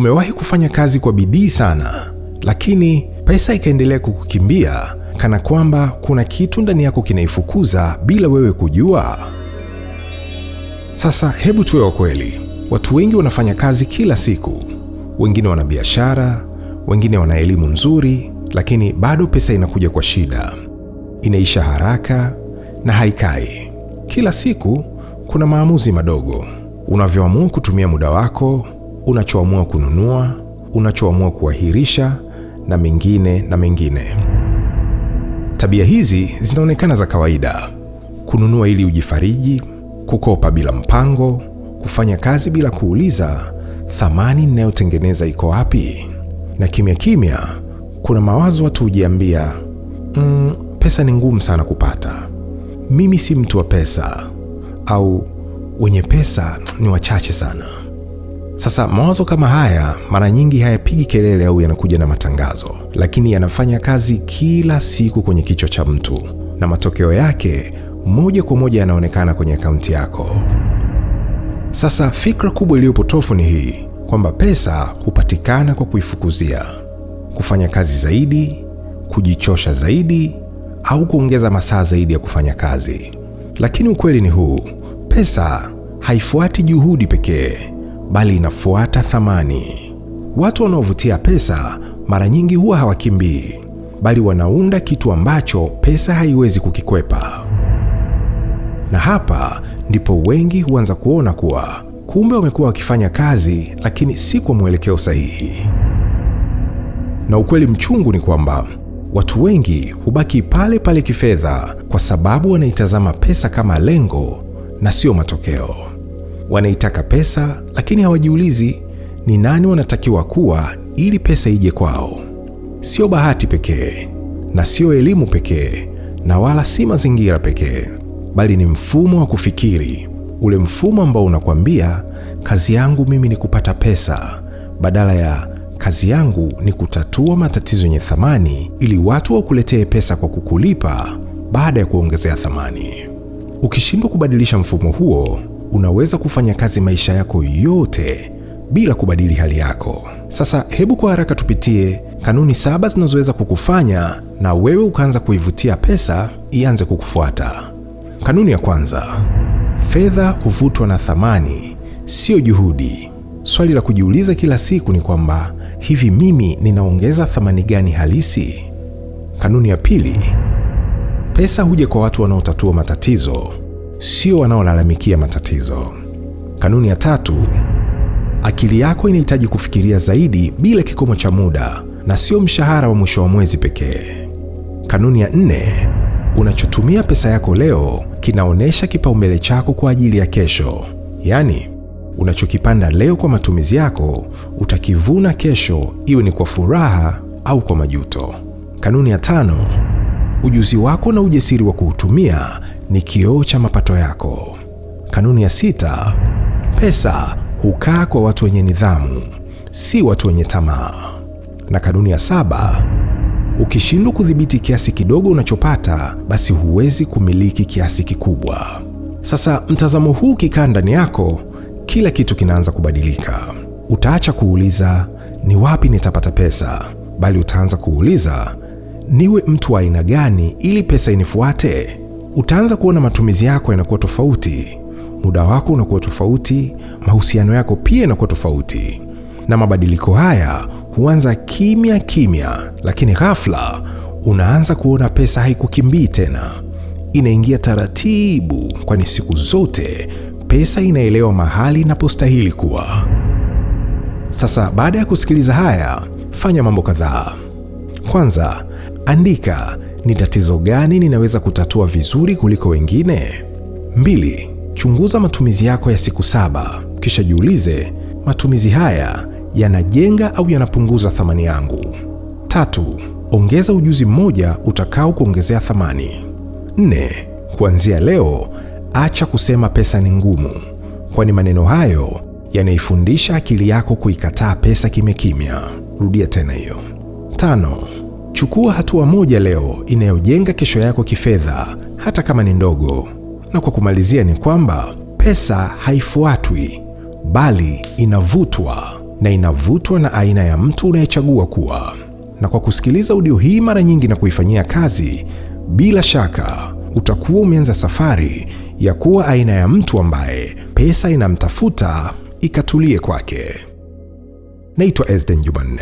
Umewahi kufanya kazi kwa bidii sana, lakini pesa ikaendelea kukukimbia kana kwamba kuna kitu ndani yako kinaifukuza bila wewe kujua? Sasa hebu tuwe wa kweli. Watu wengi wanafanya kazi kila siku. Wengine wana biashara, wengine wana elimu nzuri, lakini bado pesa inakuja kwa shida. Inaisha haraka na haikai. Kila siku kuna maamuzi madogo. Unavyoamua kutumia muda wako, unachoamua kununua, unachoamua kuahirisha na mengine. Tabia hizi zinaonekana za kawaida. Kununua ili ujifariji, kukopa bila mpango, kufanya kazi bila kuuliza thamani ninayotengeneza iko wapi. Na kimya kuna mawazo watu hujiambia, pesa ni ngumu sana kupata. Mimi si mtu wa pesa, au wenye pesa ni wachache sana. Sasa mawazo kama haya mara nyingi hayapigi kelele au yanakuja na matangazo, lakini yanafanya kazi kila siku kwenye kichwa cha mtu, na matokeo yake moja kwa moja yanaonekana kwenye akaunti yako. Sasa fikra kubwa iliyopotofu ni hii, kwamba pesa hupatikana kwa kuifukuzia, kufanya kazi zaidi, kujichosha zaidi, au kuongeza masaa zaidi ya kufanya kazi. Lakini ukweli ni huu, pesa haifuati juhudi pekee, bali inafuata thamani. Watu wanaovutia pesa mara nyingi huwa hawakimbii, bali wanaunda kitu ambacho pesa haiwezi kukikwepa. Na hapa ndipo wengi huanza kuona kuwa kumbe wamekuwa wakifanya kazi, lakini si kwa mwelekeo sahihi. Na ukweli mchungu ni kwamba watu wengi hubaki pale pale kifedha kwa sababu wanaitazama pesa kama lengo na sio matokeo. Wanaitaka pesa, lakini hawajiulizi ni nani wanatakiwa kuwa ili pesa ije kwao. Sio bahati pekee, na sio elimu pekee, na wala si mazingira pekee, bali ni mfumo wa kufikiri. Ule mfumo ambao unakwambia kazi yangu mimi ni kupata pesa, badala ya kazi yangu ni kutatua matatizo yenye thamani ili watu wakuletee pesa kwa kukulipa baada ya kuongezea thamani. Ukishindwa kubadilisha mfumo huo, unaweza kufanya kazi maisha yako yote bila kubadili hali yako. Sasa hebu kwa haraka tupitie kanuni 7 zinazoweza kukufanya na wewe ukaanza kuivutia pesa ianze kukufuata. Kanuni ya kwanza: fedha huvutwa na thamani, sio juhudi. Swali la kujiuliza kila siku ni kwamba, hivi mimi ninaongeza thamani gani halisi? Kanuni ya pili: pesa huja kwa watu wanaotatua matatizo, sio wanaolalamikia matatizo. Kanuni ya tatu: akili yako inahitaji kufikiria zaidi bila kikomo cha muda, na sio mshahara wa mwisho wa mwezi pekee. Kanuni ya 4: unachotumia pesa yako leo kinaonesha kipaumbele chako kwa ajili ya kesho. Yaani, unachokipanda leo kwa matumizi yako, utakivuna kesho, iwe ni kwa furaha au kwa majuto. Kanuni ya 5: ujuzi wako na ujasiri wa kuutumia ni kioo cha mapato yako. Kanuni ya 6: pesa hukaa kwa watu wenye nidhamu, si watu wenye tamaa. Na kanuni ya 7: ukishindwa kudhibiti kiasi kidogo unachopata, basi huwezi kumiliki kiasi kikubwa. Sasa mtazamo huu ukikaa ndani yako, kila kitu kinaanza kubadilika. Utaacha kuuliza ni wapi nitapata pesa, bali utaanza kuuliza niwe mtu wa aina gani ili pesa inifuate. Utaanza kuona matumizi yako yanakuwa tofauti, muda wako unakuwa tofauti, mahusiano yako pia yanakuwa tofauti. Na mabadiliko haya huanza kimya, lakini ghafla unaanza kuona pesa haikukimbii tena. Inaingia taratibu, kwani siku zote pesa inaelewa mahali inapostahili kuwa. Sasa baada ya kusikiliza haya, fanya mambo kadhaa. Kwanza, andika ni tatizo gani ninaweza kutatua vizuri kuliko wengine. 2, chunguza matumizi yako ya siku 7, kisha jiulize, matumizi haya yanajenga au yanapunguza thamani yangu? 3, ongeza ujuzi mmoja utakao kuongezea thamani. 4, kuanzia leo acha kusema pesa ni ngumu, kwani maneno hayo yanaifundisha akili yako kuikataa pesa kimya. Rudia tena hiyo. 5, chukua hatua moja leo inayojenga kesho yako kifedha, hata kama ni ndogo. Na kwa kumalizia ni kwamba pesa haifuatwi, bali inavutwa. na inavutwa na aina ya mtu unayechagua kuwa. Na kwa kusikiliza audio hii mara nyingi na kuifanyia kazi, bila shaka utakuwa umeanza safari ya kuwa aina ya mtu ambaye pesa inamtafuta ikatulie kwake. Naitwa Ezden Jumanne.